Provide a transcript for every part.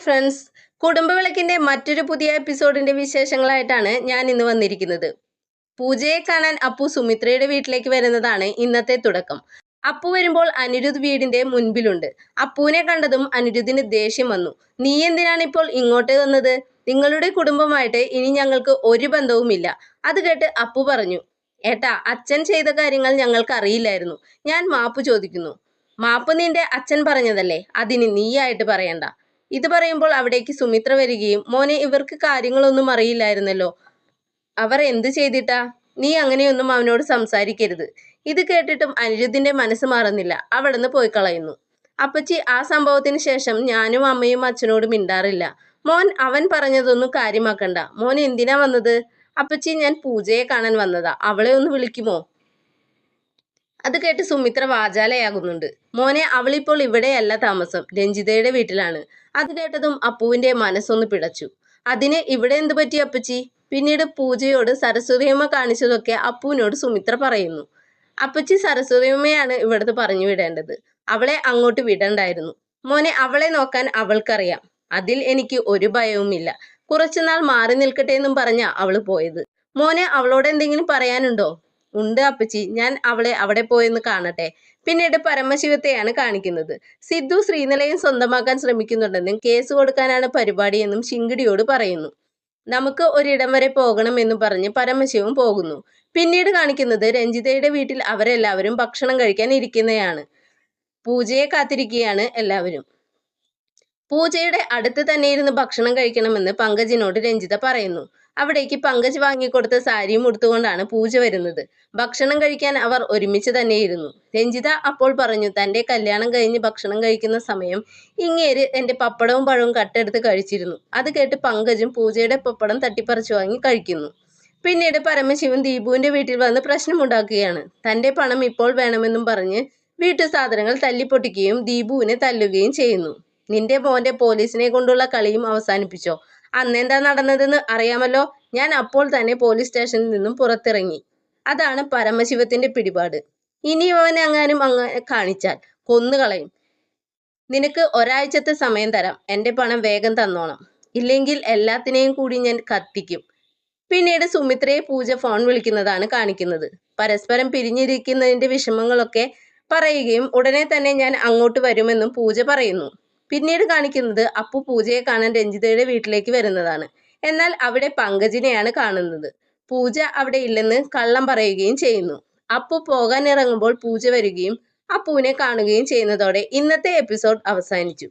Friends, കുടുംബവിളക്കിന്റെ മറ്റൊരു പുതിയ എപ്പിസോഡിന്റെ വിശേഷങ്ങളായിട്ടാണ് ഞാൻ ഇന്ന് വന്നിരിക്കുന്നത്. പൂജയെ കാണാൻ അപ്പു സുമിത്രയുടെ വീട്ടിലേക്ക് വരുന്നതാണ് ഇന്നത്തെ തുടക്കം. അപ്പു വരുമ്പോൾ അനിരുദ്ധ് വീടിന്റെ മുൻപിലുണ്ട്. അപ്പുവിനെ കണ്ടതും അനിരുദ്ധിന് ദേഷ്യം വന്നു. നീ എന്തിനാണ് ഇപ്പോൾ ഇങ്ങോട്ട് വന്നത്? നിങ്ങളുടെ കുടുംബമായിട്ട് ഇനി ഞങ്ങൾക്ക് ഒരു ബന്ധവുമില്ല. അത് കേട്ട് അപ്പു പറഞ്ഞു, ഏട്ടാ, അച്ഛൻ ചെയ്ത കാര്യങ്ങൾ ഞങ്ങൾക്ക് അറിയില്ലായിരുന്നു. ഞാൻ മാപ്പ് ചോദിക്കുന്നു. മാപ്പ് നിന്റെ അച്ഛൻ പറഞ്ഞതല്ലേ, അതിന് നീയായിട്ട് പറയണ്ട. ഇത് പറയുമ്പോൾ അവിടേക്ക് സുമിത്ര വരികയും, മോനെ, ഇവർക്ക് കാര്യങ്ങളൊന്നും അറിയില്ലായിരുന്നല്ലോ, അവർ എന്ത് ചെയ്തിട്ടാ? നീ അങ്ങനെയൊന്നും അവനോട് സംസാരിക്കരുത്. ഇത് കേട്ടിട്ടും അനിരുദ്ധിന്റെ മനസ്സ് മാറുന്നില്ല. അവിടുന്ന് പോയി കളയുന്നു. അപ്പച്ചി, ആ സംഭവത്തിന് ശേഷം ഞാനും അമ്മയും അച്ഛനോട് മിണ്ടാറില്ല. മോൻ അവൻ പറഞ്ഞതൊന്നും കാര്യമാക്കണ്ട. മോൻ എന്തിനാ വന്നത്? അപ്പച്ചി, ഞാൻ പൂജയെ കാണാൻ വന്നതാ. അവളെ ഒന്ന് വിളിക്കുമോ? അത് കേട്ട് സുമിത്ര വാചാലയാകുന്നുണ്ട്. മോനെ, അവളിപ്പോൾ ഇവിടെയല്ല താമസം, രഞ്ജിതയുടെ വീട്ടിലാണ്. അത് കേട്ടതും അപ്പുവിന്റെ മനസ്സൊന്ന് പിടച്ചു. അതിന് ഇവിടെ എന്ത് പറ്റി അപ്പച്ചി? പിന്നീട് പൂജയോട് സരസ്വതിയമ്മ കാണിച്ചതൊക്കെ അപ്പുവിനോട് സുമിത്ര പറയുന്നു. അപ്പച്ചി, സരസ്വതിയമ്മയാണ് ഇവിടുന്ന് പറഞ്ഞു വിടേണ്ടത്. അവളെ അങ്ങോട്ട് വിടണ്ടായിരുന്നു. മോനെ, അവളെ നോക്കാൻ അവൾക്കറിയാം. അതിൽ എനിക്ക് ഒരു ഭയവുമില്ല. കുറച്ചുനാൾ മാറി നിൽക്കട്ടെ എന്നും പറഞ്ഞാ അവള് പോയത്. മോനെ, അവളോട് എന്തെങ്കിലും പറയാനുണ്ടോ? ഉണ്ട് അപ്പച്ചി, ഞാൻ അവളെ അവിടെ പോയെന്ന് കാണട്ടെ. പിന്നീട് പരമശിവത്തെയാണ് കാണിക്കുന്നത്. സിദ്ധു ശ്രീനിലയം സ്വന്തമാക്കാൻ ശ്രമിക്കുന്നുണ്ടെന്നും കേസ് കൊടുക്കാനാണ് പരിപാടിയെന്നും ശിങ്കിടിയോട് പറയുന്നു. നമുക്ക് ഒരിടം വരെ പോകണമെന്നും പറഞ്ഞ് പരമശിവം പോകുന്നു. പിന്നീട് കാണിക്കുന്നത് രഞ്ജിതയുടെ വീട്ടിൽ അവരെല്ലാവരും ഭക്ഷണം കഴിക്കാൻ ഇരിക്കുന്നതാണ്. പൂജയെ കാത്തിരിക്കുകയാണ് എല്ലാവരും. പൂജയുടെ അടുത്ത് തന്നെ ഇരുന്ന് ഭക്ഷണം കഴിക്കണമെന്ന് പങ്കജിനോട് രഞ്ജിത പറയുന്നു. അവിടേക്ക് പങ്കജ് വാങ്ങിക്കൊടുത്ത സാരിയും ഉടുത്തുകൊണ്ടാണ് പൂജ വരുന്നത്. ഭക്ഷണം കഴിക്കാൻ അവർ ഒരുമിച്ച് തന്നെ ഇരുന്നു. രഞ്ജിത അപ്പോൾ പറഞ്ഞു, തന്റെ കല്യാണം കഴിഞ്ഞ് ഭക്ഷണം കഴിക്കുന്ന സമയം ഇങ്ങേര് എന്റെ പപ്പടവും പഴവും കട്ടെടുത്ത് കഴിച്ചിരുന്നു. അത് കേട്ട് പങ്കജും പൂജയുടെ പപ്പടം തട്ടിപ്പറിച്ചു വാങ്ങി കഴിക്കുന്നു. പിന്നീട് പരമശിവൻ ദീപുവിന്റെ വീട്ടിൽ വന്ന് പ്രശ്നമുണ്ടാക്കുകയാണ്. തന്റെ പണം ഇപ്പോൾ വേണമെന്നും പറഞ്ഞ് വീട്ടു സാധനങ്ങൾ തല്ലിപ്പൊട്ടിക്കുകയും ദീപുവിനെ തല്ലുകയും ചെയ്യുന്നു. നിന്റെ മോന്റെ പോലീസിനെ കൊണ്ടുള്ള കളിയും അവസാനിപ്പിച്ചോ? അന്നെന്താ നടന്നതെന്ന് അറിയാമല്ലോ. ഞാൻ അപ്പോൾ തന്നെ പോലീസ് സ്റ്റേഷനിൽ നിന്നും പുറത്തിറങ്ങി. അതാണ് പരമശിവത്തിന്റെ പിടിപാട്. ഇനി അവനെങ്ങാനും അങ്ങനെ കാണിച്ചാൽ കൊന്നുകളയും. നിനക്ക് ഒരാഴ്ചത്തെ സമയം തരാം. എന്റെ പണം വേഗം തന്നോണം. ഇല്ലെങ്കിൽ എല്ലാത്തിനെയും കൂടി ഞാൻ കത്തിക്കും. പിന്നീട് സുമിത്രയെ പൂജ ഫോൺ വിളിക്കുന്നതാണ് കാണിക്കുന്നത്. പരസ്പരം പിരിഞ്ഞിരിക്കുന്നതിന്റെ വിഷമങ്ങളൊക്കെ പറയുകയും ഉടനെ തന്നെ ഞാൻ അങ്ങോട്ട് വരുമെന്നും പൂജ പറയുന്നു. പിന്നീട് കാണിക്കുന്നത് അപ്പു പൂജയെ കാണാൻ രഞ്ജിതയുടെ വീട്ടിലേക്ക് വരുന്നതാണ്. എന്നാൽ അവിടെ പങ്കജിനെയാണ് കാണുന്നത്. പൂജ അവിടെ ഇല്ലെന്ന് കള്ളം പറയുകയും ചെയ്യുന്നു. അപ്പു പോകാൻ ഇറങ്ങുമ്പോൾ പൂജ വരികയും അപ്പുവിനെ കാണുകയും ചെയ്യുന്നതോടെ ഇന്നത്തെ എപ്പിസോഡ് അവസാനിച്ചു.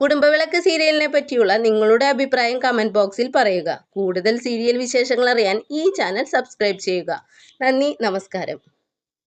കുടുംബവിളക്ക് സീരിയലിനെ പറ്റിയുള്ള നിങ്ങളുടെ അഭിപ്രായം കമന്റ് ബോക്സിൽ പറയുക. കൂടുതൽ സീരിയൽ വിശേഷങ്ങൾ അറിയാൻ ഈ ചാനൽ സബ്സ്ക്രൈബ് ചെയ്യുക. നന്ദി, നമസ്കാരം.